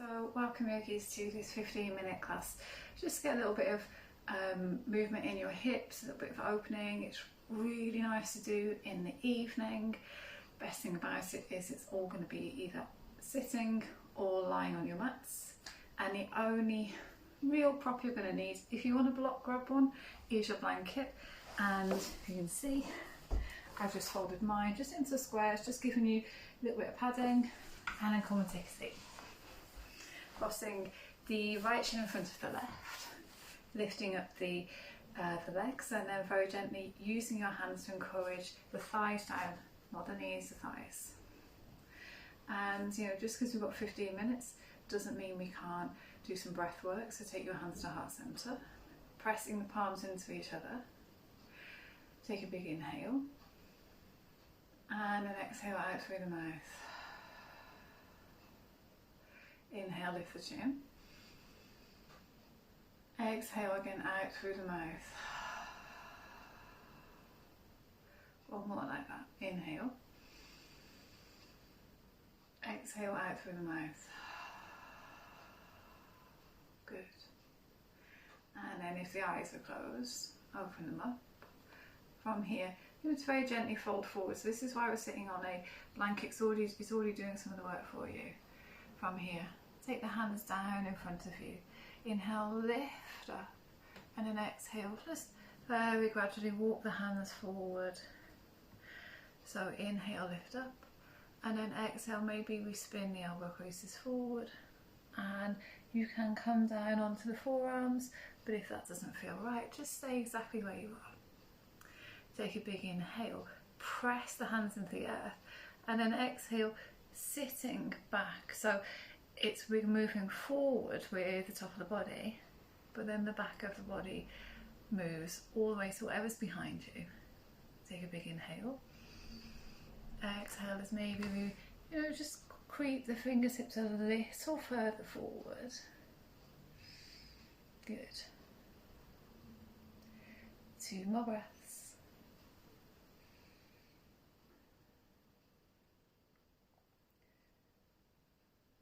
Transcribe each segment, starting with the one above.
So welcome yogis to this 15-minute class. Just get a little bit of movement in your hips, a little bit of opening. It's really nice to do in the evening. Best thing about it is it's all going to be either sitting or lying on your mats. And the only real prop you're going to need, if you want a block grab one, is your blanket. And you can see I've just folded mine just into squares, just giving you a little bit of padding, and then come and take a seat. Crossing the right shin in front of the left, lifting up the legs, and then very gently using your hands to encourage the thighs down, not the knees, the thighs. And you know, just because we've got 15 minutes doesn't mean we can't do some breath work. So take your hands to heart center, pressing the palms into each other. Take a big inhale, and then exhale out through the mouth. Inhale, lift the chin. Exhale again out through the mouth. One more like that. Inhale. Exhale out through the mouth. Good. And then if the eyes are closed, open them up. From here, you're going to very gently fold forward. So this is why we're sitting on a blanket. It's already doing some of the work for you. From here, take the hands down in front of you. Inhale, lift up, and then exhale, just very gradually walk the hands forward. So inhale, lift up, and then exhale, maybe we spin the elbow creases forward, and you can come down onto the forearms, but if that doesn't feel right, just stay exactly where you are. Take a big inhale, press the hands into the earth, and then exhale, sitting back. So we're moving forward with the top of the body, but then the back of the body moves all the way to whatever's behind you. Take a big inhale. Exhale as maybe we just creep the fingertips a little further forward. Good. 2 more breaths.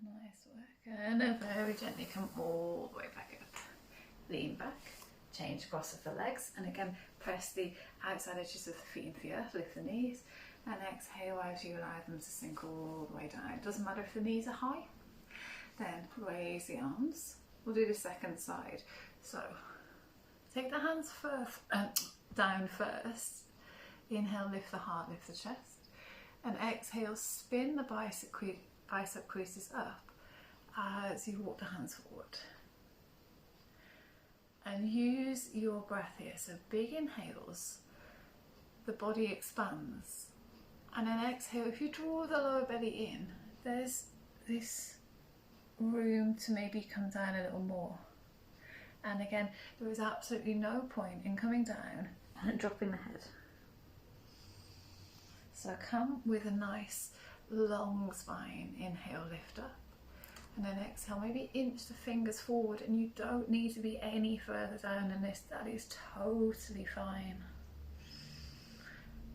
Nice work. And then very gently come all the way back up. Lean back, change across of the legs, and again press the outside edges of the feet into the earth, lift the knees, and exhale as you allow them to sink all the way down. It doesn't matter if the knees are high, then raise the arms. We'll do the second side. So take the hands down first. Inhale, lift the heart, lift the chest, and exhale, spin the bicep creases up as you walk the hands forward. And use your breath here. So big inhales, the body expands, and then exhale. If you draw the lower belly in, there's this room to maybe come down a little more. And again, there is absolutely no point in coming down and dropping the head. So come with a nice long spine. Inhale, lift up, and then exhale, maybe inch the fingers forward, and you don't need to be any further down than this. That is totally fine.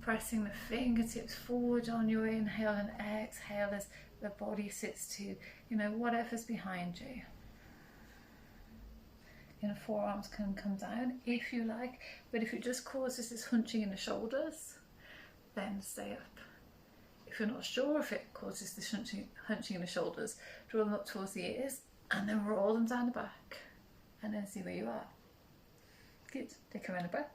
Pressing the fingertips forward on your inhale, and exhale as the body sits to whatever's behind you. Forearms can come down if you like, but if it just causes this hunching in the shoulders, then stay up. If you're not sure if it causes this hunching in the shoulders, draw them up towards the ears, and then roll them down the back, and then see where you are. Good. Take a minute breath,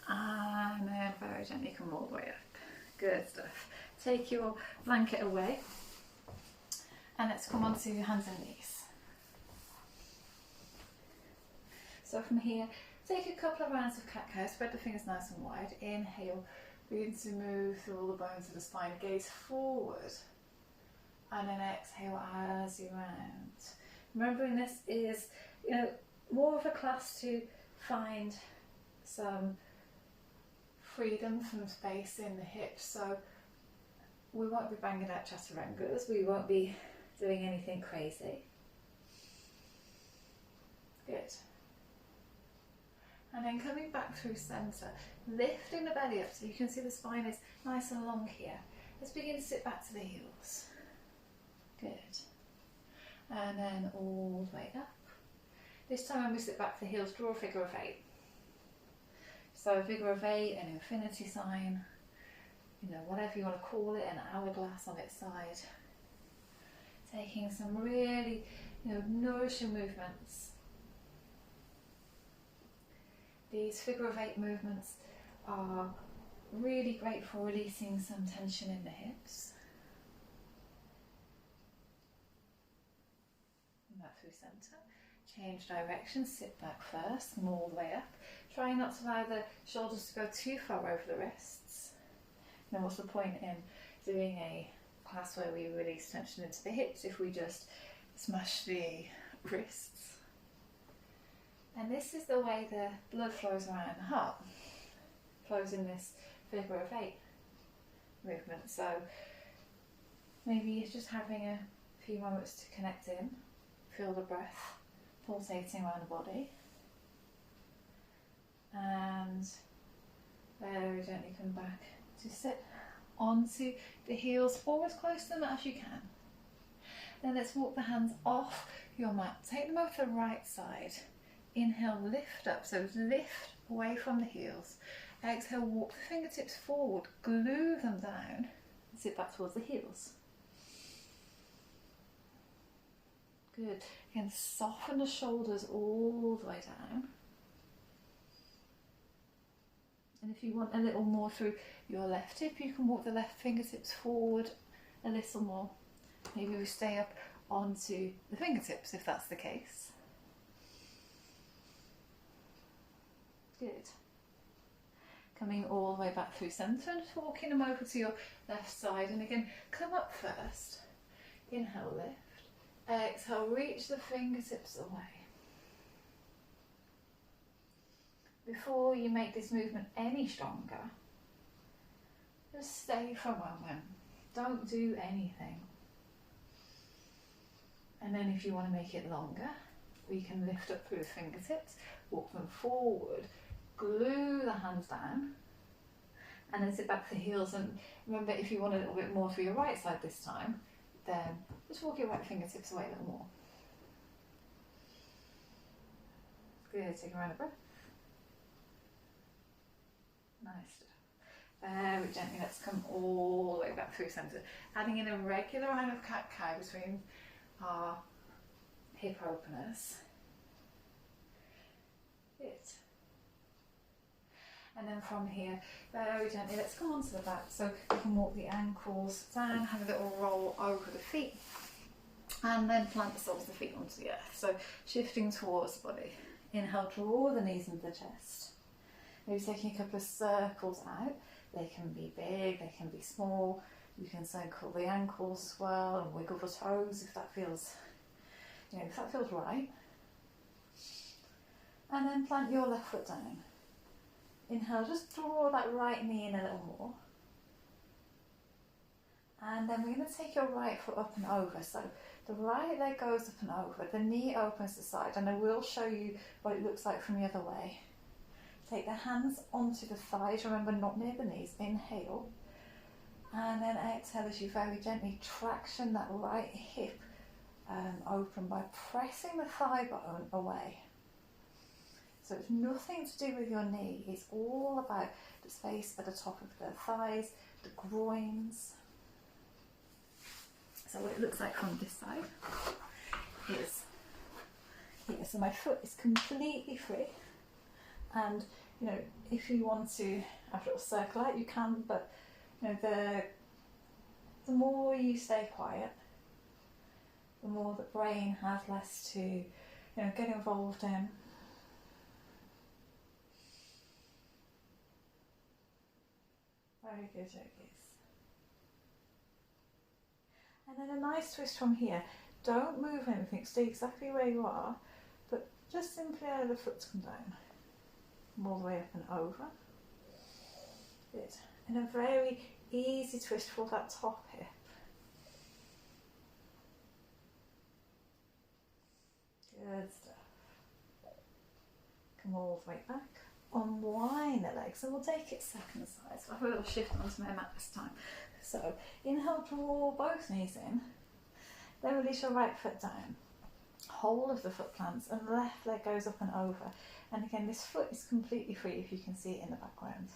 and then very gently come all the way up. Good stuff. Take your blanket away, and let's come onto your hands and knees. So from here, take a couple of rounds of cat-cow. Spread the fingers nice and wide. Inhale. Begin to move through all the bones of the spine, gaze forward, and then exhale as you round. Remembering this is, more of a class to find some freedom from space in the hips. So we won't be banging out chaturangas, we won't be doing anything crazy. Good. And then coming back through centre, lifting the belly up so you can see the spine is nice and long here. Let's begin to sit back to the heels. Good. And then all the way up. This time I'm going to sit back to the heels, draw a figure of 8. So a figure of 8, an infinity sign, you know, whatever you want to call it, an hourglass on its side. Taking some really, you know, nourishing movements. These figure of 8 movements are really great for releasing some tension in the hips. And back through centre. Change direction, sit back first, come all the way up. Try not to allow the shoulders to go too far over the wrists. Now what's the point in doing a class where we release tension into the hips if we just smash the wrists? And this is the way the blood flows around the heart. Flows in this figure of 8 movement. So maybe just having a few moments to connect in, feel the breath pulsating around the body, and very gently come back to sit onto the heels, or as close to them as you can. Then let's walk the hands off your mat, take them over to the right side. Inhale, lift up, so lift away from the heels. Exhale, walk the fingertips forward, glue them down, and sit back towards the heels. Good. Again, soften the shoulders all the way down. And if you want a little more through your left hip, you can walk the left fingertips forward a little more. Maybe we stay up onto the fingertips if that's the case. Good. Coming all the way back through centre and walking them over to your left side. And again, come up first. Inhale, lift. Exhale, reach the fingertips away. Before you make this movement any stronger, just stay for a moment. Don't do anything. And then if you want to make it longer, we can lift up through the fingertips, walk them forward, glue the hands down, and then sit back to the heels. And remember, if you want a little bit more through your right side this time, then just walk your right fingertips away a little more. Good, take a round of breath. Nice. Very gently, let's come all the way back through centre. Adding in a regular round of cat-cow between our hip openers. Good. And then from here, very gently, let's come onto the back so we can walk the ankles down, have a little roll over the feet, and then plant the soles of the feet onto the earth. So shifting towards the body. Inhale, draw the knees into the chest. Maybe taking a couple of circles out. They can be big, they can be small. You can circle the ankles as well and wiggle the toes if that feels, if that feels right. And then plant your left foot down. Inhale, just draw that right knee in a little more. And then we're going to take your right foot up and over. So the right leg goes up and over, the knee opens to the side, and I will show you what it looks like from the other way. Take the hands onto the thighs, remember not near the knees, inhale. And then exhale as you very gently traction that right hip open by pressing the thigh bone away. So it's nothing to do with your knee, it's all about the space at the top of the thighs, the groins. So what it looks like from this side is here. So my foot is completely free, and if you want to have a little circle out, you can, but the more you stay quiet, the more the brain has less to get involved in. Very good, yogis. And then a nice twist from here. Don't move anything, stay exactly where you are, but just simply allow the foot to come down. All the way up and over. Good. And a very easy twist for that top hip. Good stuff. Come all the way back. Unwind the legs, so we'll take it second side. So I'll have a little shift onto my mat this time. So inhale, draw both knees in. Then release your right foot down. Whole of the foot plants and left leg goes up and over. And again, this foot is completely free if you can see it in the background.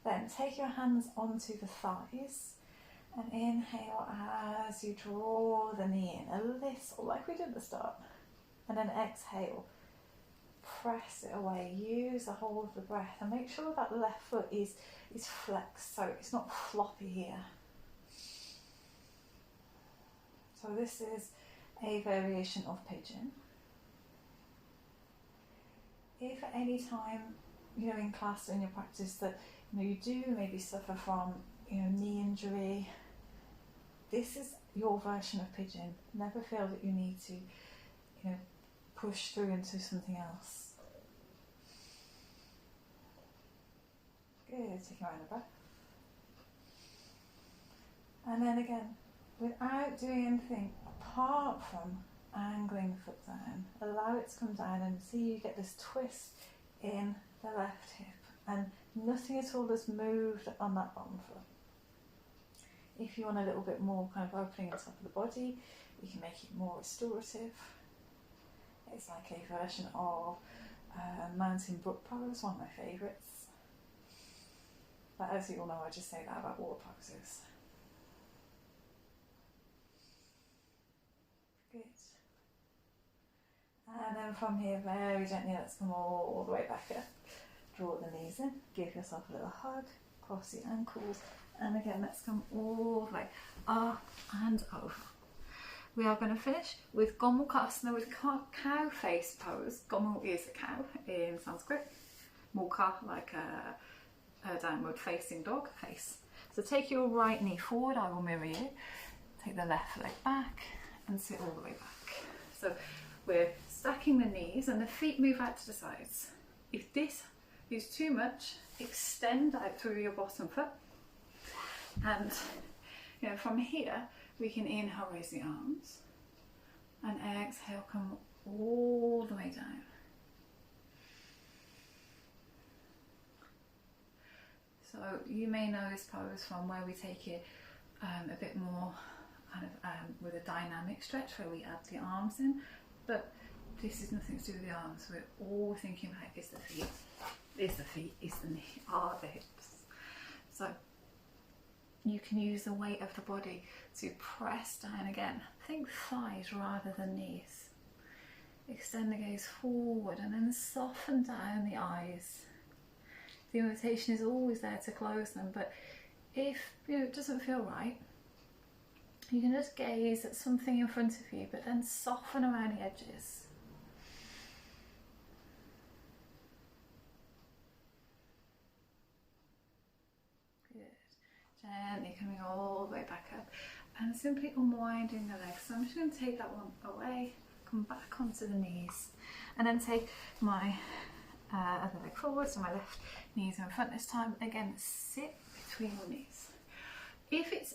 Then take your hands onto the thighs and inhale as you draw the knee in a little, like we did at the start. And then exhale, press it away, use the whole of the breath and make sure that left foot is flexed so it's not floppy here. So this is a variation of pigeon. If at any time, in class or in your practice that you do maybe suffer from knee injury, this is your version of pigeon. Never feel that you need to push through into something else. Good, take your own breath. And then again, without doing anything apart from angling the foot down, allow it to come down and see you get this twist in the left hip and nothing at all has moved on that bottom foot. If you want a little bit more kind of opening at the top of the body, you can make it more restorative. It's like a version of mountain brook pose, one of my favourites. But as you all know, I just say that about water poses. Good. And then from here, very gently, let's come all the way back up. Draw the knees in, give yourself a little hug, cross the ankles, and again, let's come all the way up and over. We are going to finish with Gomukhasana with cow face pose. Gomu is a cow in Sanskrit. Mukha, like a downward facing dog face. So take your right knee forward, I will mirror you. Take the left leg back and sit all the way back. So we're stacking the knees and the feet move out to the sides. If this is too much, extend out through your bottom foot. And from here, we can inhale, raise the arms, and exhale, come all the way down. So you may know this pose from where we take it a bit more kind of with a dynamic stretch where we add the arms in, but this is nothing to do with the arms. We're all thinking about is the feet, is the knee, are the hips. So you can use the weight of the body to press down again. Think thighs rather than knees. Extend the gaze forward and then soften down the eyes. The invitation is always there to close them, but if it doesn't feel right, you can just gaze at something in front of you, but then soften around the edges. Gently coming all the way back up and simply unwinding the legs. So I'm just going to take that one away, come back onto the knees, and then take my other leg forward, so my left knee is in front this time. Again, sit between your knees. If it's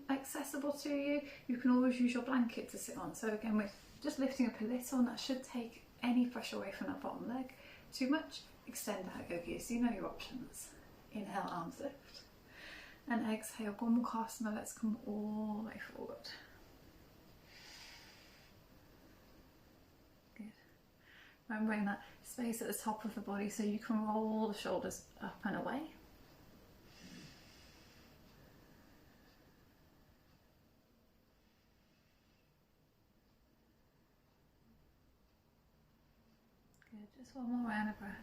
accessible to you, you can always use your blanket to sit on. So again, we're just lifting up a little, and that should take any pressure away from that bottom leg. Too much, extend out over you. So you know your options. Inhale, arms lift. And exhale, Gomukhasana, let's come all the way forward. Good. Remembering that space at the top of the body so you can roll the shoulders up and away. Good, just one more round of breath.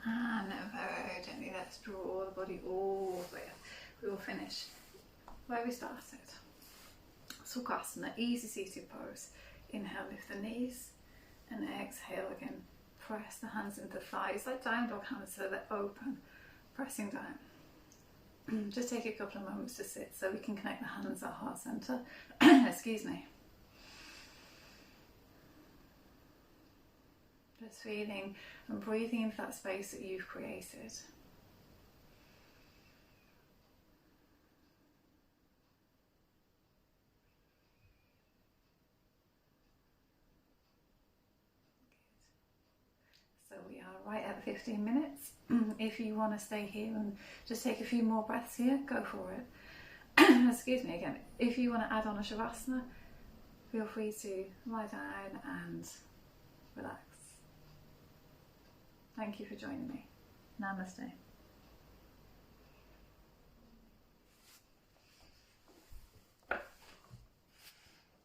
And then very gently, let's draw the body all the way up. We will finish where we started. Sukhasana, easy seated pose. Inhale, lift the knees, and exhale again. Press the hands into the thighs like down dog hands so they're open, pressing down. Just take a couple of moments to sit so we can connect the hands at heart center. Excuse me. Just feeling and breathing into that space that you've created. So we are right at 15 minutes. If you want to stay here and just take a few more breaths here, go for it. Excuse me again. If you want to add on a Shavasana, feel free to lie down and relax. Thank you for joining me. Namaste.